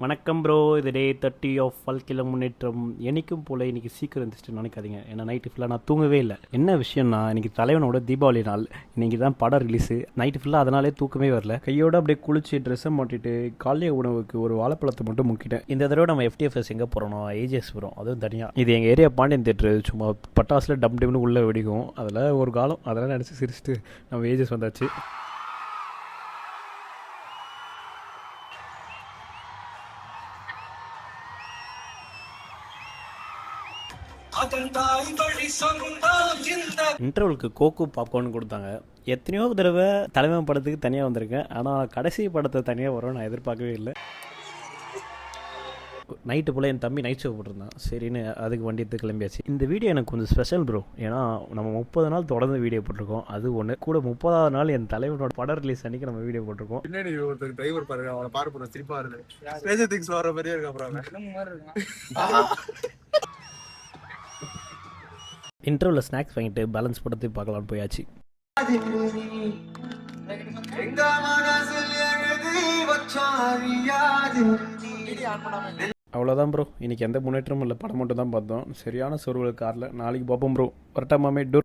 வணக்கம் ப்ரோ. இது டே 30 ஆஃப் வாழ்க்கையில் முன்னேற்றம். என்னைக்கும் போல் இன்றைக்கி சீக்கிரம் இருந்துச்சுட்டு நினைக்காதீங்க. ஏன்னா நைட்டு ஃபுல்லாக நான் தூங்கவே இல்லை. என்ன விஷயம்னா, இன்றைக்கி தலைவனோட தீபாவளி நாள். இன்றைக்கி தான் படம் ரிலீஸு. நைட்டு ஃபுல்லாக அதனாலே தூக்கமே வரல. கையோடு அப்படியே குளிச்சு ட்ரெஸ்ஸை மாட்டிட்டு காலைய உணவுக்கு ஒரு வாழைப்பழத்தை மட்டும் முக்கிட்டேன். இந்த தடவை நம்ம FTFS எங்கே போகிறோம்? ஏஜிஎஸ் போகிறோம், அதுவும் தனியாக. இது எங்கள் ஏரியா பாண்டியன் தேட்ரு. சும்மா பட்டாசில் டம் டிம்னு உள்ளே வெடிக்கும். அதில் ஒரு காலம் அதெல்லாம் நினச்சி சிரிச்சுட்டு நம்ம ஏஜிஎஸ் வந்தாச்சு. இன்டர்வலுக்கு கோகோ பாப்கார்ன் கொடுத்தாங்க. எத்தனையோ தடவை தலைவன் படத்துக்கு தனியாக வந்திருக்கேன், ஆனால் கடைசி படத்தை தனியாக வரும் நான் எதிர்பார்க்கவே இல்லை. நைட்டு போல் என் தம்பி நைட் ஷோ போட்டிருந்தான். சரின்னு அதுக்கு வண்டி எடுத்து கிளம்பியாச்சு. இந்த வீடியோ எனக்கு கொஞ்சம் ஸ்பெஷல் ப்ரோ. ஏன்னா நம்ம 30 நாள் தொடர்ந்து வீடியோ போட்டிருக்கோம். அது ஒன்று கூட 30வது நாள் என் தலைவனோட படம் ரிலீஸ் அன்னைக்கு நம்ம வீடியோ போட்டிருக்கோம். பின்னாடி ஒருத்தர் டிரைவர் பாருங்க, அவனை பார்ப்போம் சிரிப்பா இருக்கு. ஸ்ட்ரேஞ்சர் திங்ஸ் வர மாதிரியே இருக்கு. அப்புறம் இன்டர்வலில் ஸ்நாக்ஸ் வாங்கிட்டு பேலன்ஸ் படத்தை பார்க்கலான்னு போயாச்சு. அவ்வளோதான் ப்ரோ. இன்றைக்கி எந்த முன்னேற்றமும் இல்லை, படம் மட்டும் தான் பார்த்தோம். சரியான சொருவல் காரில். நாளைக்கு பார்ப்போம் ப்ரோ. வரட்டா மாமே. டூர்.